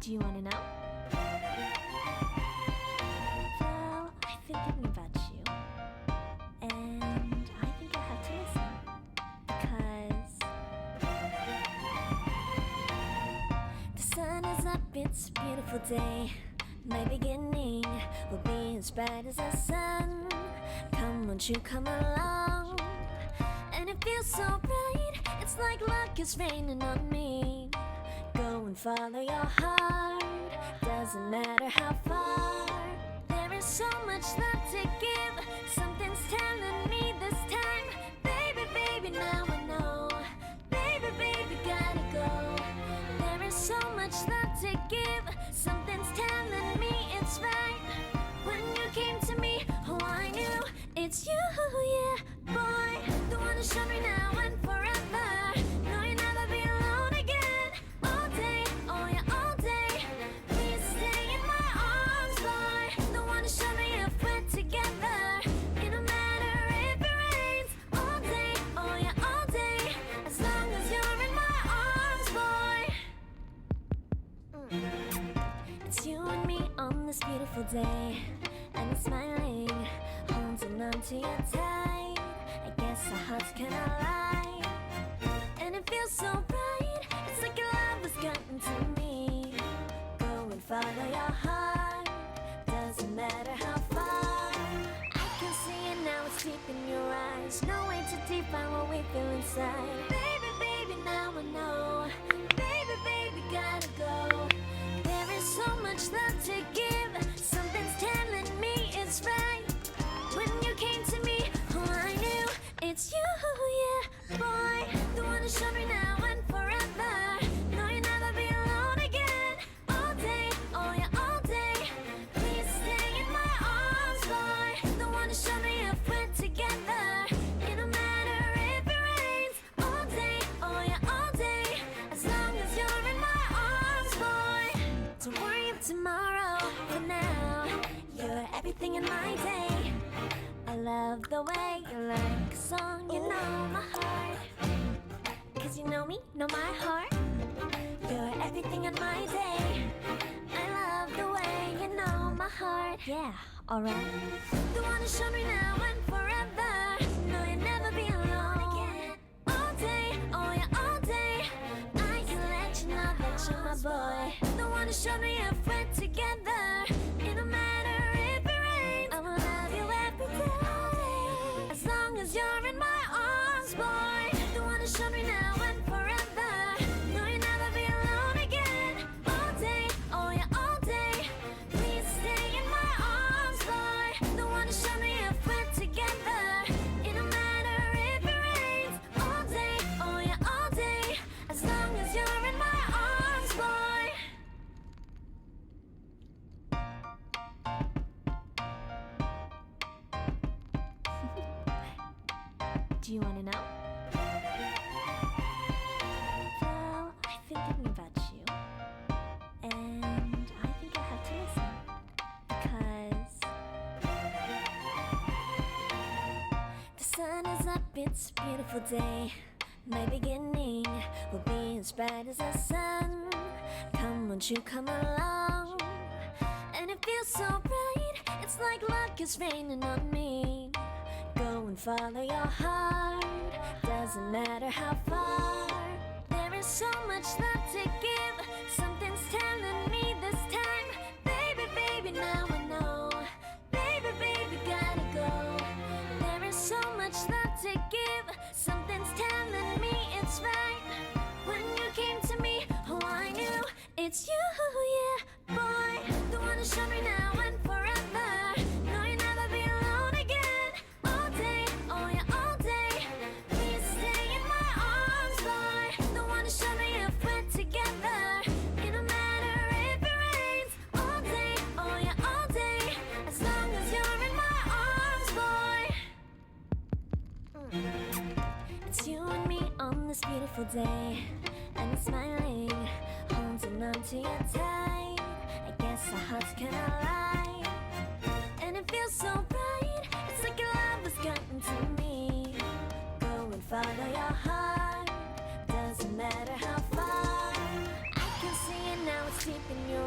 Do you want to know? Well, I've been thinking about you, and I think you'll have to listen, because the sun is up, it's a beautiful day. My beginning will be as bright as the sun. Come, won't you come along? And it feels so bright, it's like luck is raining on me. Go and follow your heart, doesn't matter how far. There is so much love to give, something's telling me this time. Baby, baby, now I know. Baby, baby, gotta go. There is so much love to give, something's telling me it's right. When you came to me, oh I knew it's you, yeah, boy. The one to show me now and forever. No, you'll never be alone again. All day, oh yeah, all day. Please stay in my arms, boy. The one to show me if we're together. It don't matter if it rains. All day, oh yeah, all day. As long as you're in my arms, boy. It's you and me on this beautiful day, and it's smiling, holding on to you tight. I guess our hearts cannot lie, and it feels so bright. It's like your love has gotten to me. Go and follow your heart, doesn't matter how far. I can see it now, it's deep in your eyes. No way to define what we feel inside. Baby, baby, now I know. Baby, baby, gotta go. There is so much love to give, something's telling me it's right. When you came to me, oh I knew it's you, yeah, boy. The one to show me now and forever. No, you'll never be alone again. All day, oh yeah, all day. Please stay in my arms, boy. The one to show me if we're together. It don't matter if it rains. All day, oh yeah, all day. As long as you're in my arms, boy. Don't worry of tomorrow, for now you're everything in my day. I love the way you like a song, you know my heart. Cause you know me, know my heart. You're everything in my day. I love the way you know my heart. Yeah, alright. The one to show me now and forever. No, you'll never be alone again. All day, oh yeah, all day. I can let you know that you're my boy. The one to show me if we're together. It don't matter if it rains. I will love you every day. As long as you're in my arms, boy. The one to show me now and forever. No, you'll never be alone again. All day, oh yeah, all day. Please stay in my arms, boy. The one to show me if we're together. It don't matter if it rains. All day, oh yeah, all day. As long as you're in my arms, boy. Do you want to know? Well, I've been thinking about you, and I think you'll have to listen, because the sun is up, it's a beautiful day. My beginning will be as bright as the sun. Come, won't you come along? And it feels so bright, it's like luck is raining on me. Go and follow your heart, doesn't matter how far. There is so much love to give, something's telling me this time. Baby, baby, now I know. Baby, baby, gotta go. There is so much love to give, something's telling me it's right. When you came to me, oh I knew it's you, yeah, boy. The one to show me now and forever. No, you'll never be alone again. All day, oh yeah, all day. Please stay in my arms, boy. The one to show me if we're together. It don't matter if it rains. All day, oh yeah, all day. As long as you're in my arms, boy. It's you and me on this beautiful day, and it's smiling, holding on to you tight. I guess our hearts cannot lie, and it feels so bright. It's like your love has gotten to me. Go and follow your heart, doesn't matter how far. I can see it now, it's deep in your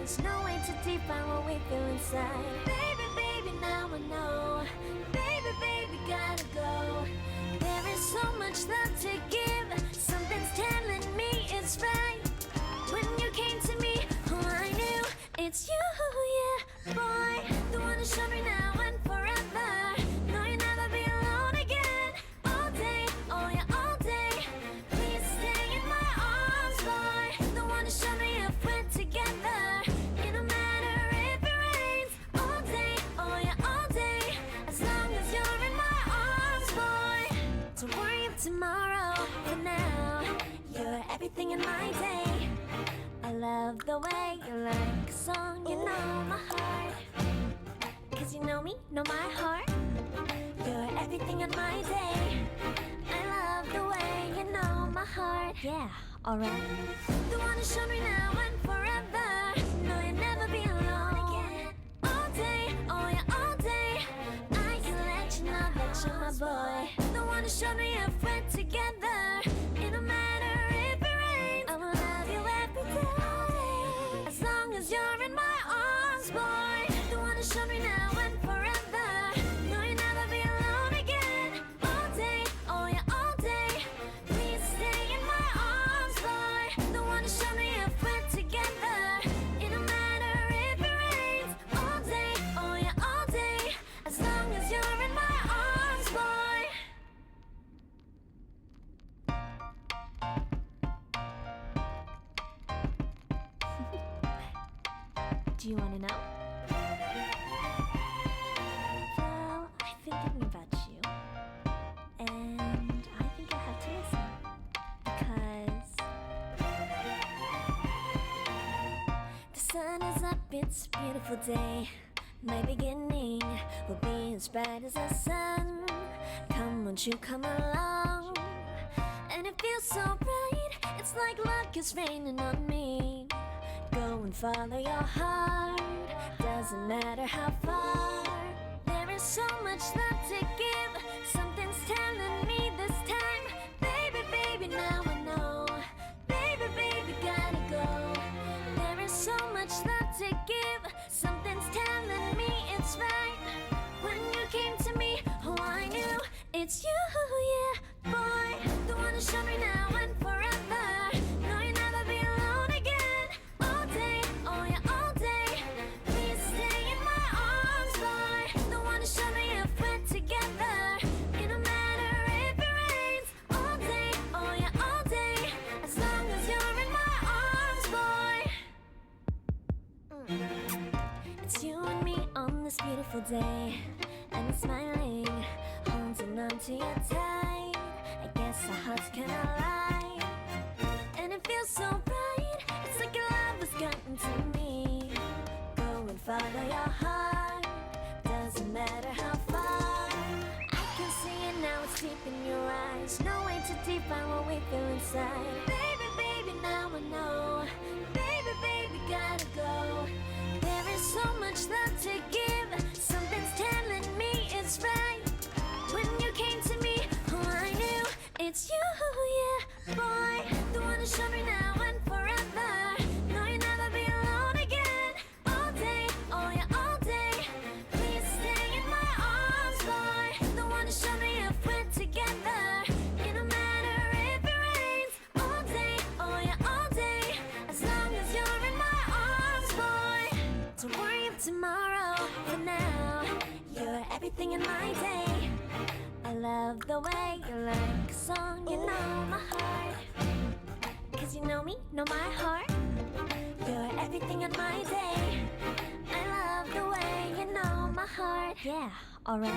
eyes. No way to define what we feel inside. Baby, baby, now I know. Baby, baby, gotta go. There is so much love to give. Something's telling me it's right. When you came to me, oh, I knew it's you, yeah, boy. The one to show me now and forever. No, you'll never be alone again. All day, oh yeah, all day. Please stay in my arms, boy. The one to show me if we're together. It don't matter if it rains. All day, oh yeah, all day. As long as you're in my arms, boy. Don't worry of tomorrow. For now, you're everything in my day. I love the way you like a song, you know my heart. Cause you know me, know my heart. You're everything in my day. I love the way you know my heart. Yeah, alright. The one to show me now and forever. No, you'll never be alone again. All day, oh yeah, all day. I can let you know that you're my boy. The one to show me if we're together. It don't matter if it rains. I will love you every day. As long as you're in my arms, boy. The one to show me now and forever. No, you'll never be alone again. All day, oh yeah, all day. Please stay in my arms, boy. The one to show me if we're together. It don't matter if it rains. All day, oh yeah, all day. As long as you're in my arms, boy. Do you want to know? Well, I've been thinking about you, and I think I have to listen because the sun is up, it's a beautiful day. My beginning will be as bright as the sun. Come, won't you come along? And it feels so bright, it's like luck is raining on me. Go and follow your heart, doesn't matter how far. There is so much love to give. Something's telling me this time. Baby, baby, now I know. Baby, baby, gotta go. There is so much love to give. Something's telling me it's right. When you came to me, oh, I knew it's you, yeah, boy. The one to show me now and forever. No, you'll never be alone again. All day, oh yeah, all day. Please stay in my arms, boy. The one to show me if we're together. It don't matter if it rains. All day, oh yeah, all day. As long as you're in my arms, boy. It's you and me on this beautiful day, and it's smiling, holding on to you tight. I guess our hearts cannot lie, and it feels so bright. It's like your love has gotten to me. Go and follow your heart, doesn't matter how far. I can see it now, it's deep in your eyes. No way to define what we feel inside. Baby, baby, now I know. Baby, baby, gotta go. There is so much love to give. Something's telling me it's right. When you came to me, oh, I knew it's you, yeah, boy. The one to show me now and forever. No, you'll never be alone again. All day, oh yeah, all day. Please stay in my arms, boy. The one to show me if we're together. It don't matter if it rains. All day, oh yeah, all day. As long as you're in my arms, boy. Don't worry of tomorrow. For now, you're everything in my day. I love the way you like a song, you know my heart. Cause you know me, know my heart. You're everything in my day. I love the way you know my heart. Yeah, alright.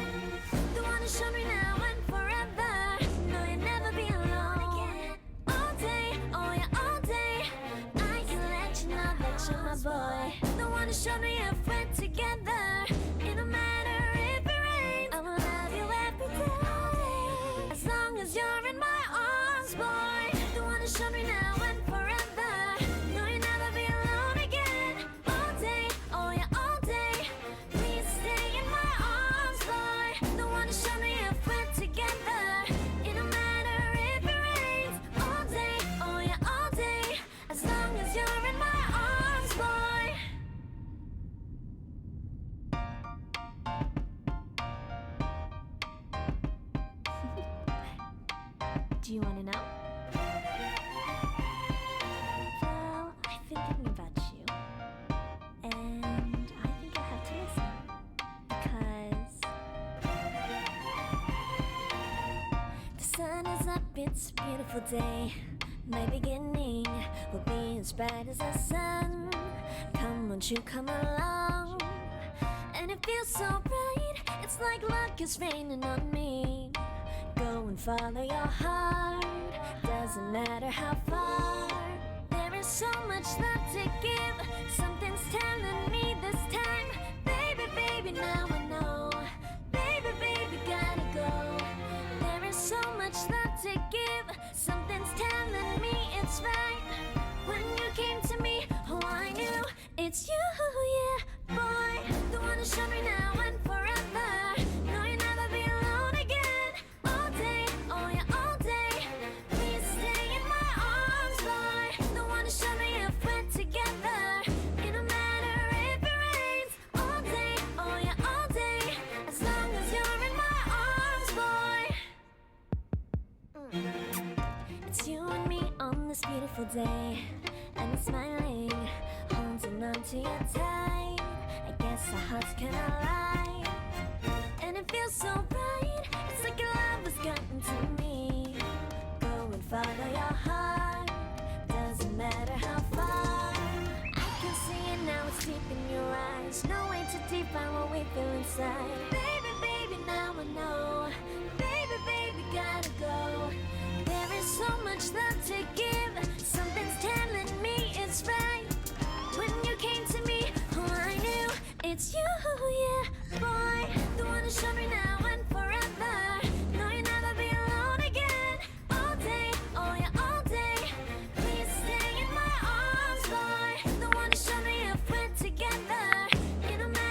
The one to show me now and forever. No, you'll never be alone again. All day, oh yeah, all day. I can let you know that you're my boy. The one to show me if we're together. It don't matter if it rains. I will love you every day. As long as you're in my arms, boy. The one to show me now and forever. No, you'll never be alone again. All day, oh yeah, all day. Please stay in my arms, boy. The one to show me if we're together. It don't matter if it rains. All day, oh yeah, all day. As long as you're in my arms, boy. Do you wanna know? Well, I've been thinking about you, and I think you'll have to listen, because the sun is up, it's a beautiful day. My beginning will be as bright as the sun. Come, won't you come along? And it feels so bright, it's like luck is raining on me. Go and follow your heart, doesn't matter how far. There is so much love to give, something's telling me this time. Baby, baby, now I know. Baby, baby, gotta go. There is so much love to give, something's telling me it's right. When you came to me, oh I knew it's you, yeah, boy. The one who showed me now and forever. No, you'll never be alone again. All day, oh yeah, all day. Please stay in my arms, boy. The one who showed me if we're together. It don't matter if it rains. All day, oh yeah, all day. As long as you're in my arms, boy. It's you and me on this beautiful day, and it's smiling, holding on to you tight. I guess our hearts cannot lie, and it feels so right. It's like your love has gotten to me. Go and follow your heart, doesn't matter how far. I can see it now, it's deep in your eyes. No way to define what we feel inside. Baby, baby, now I know.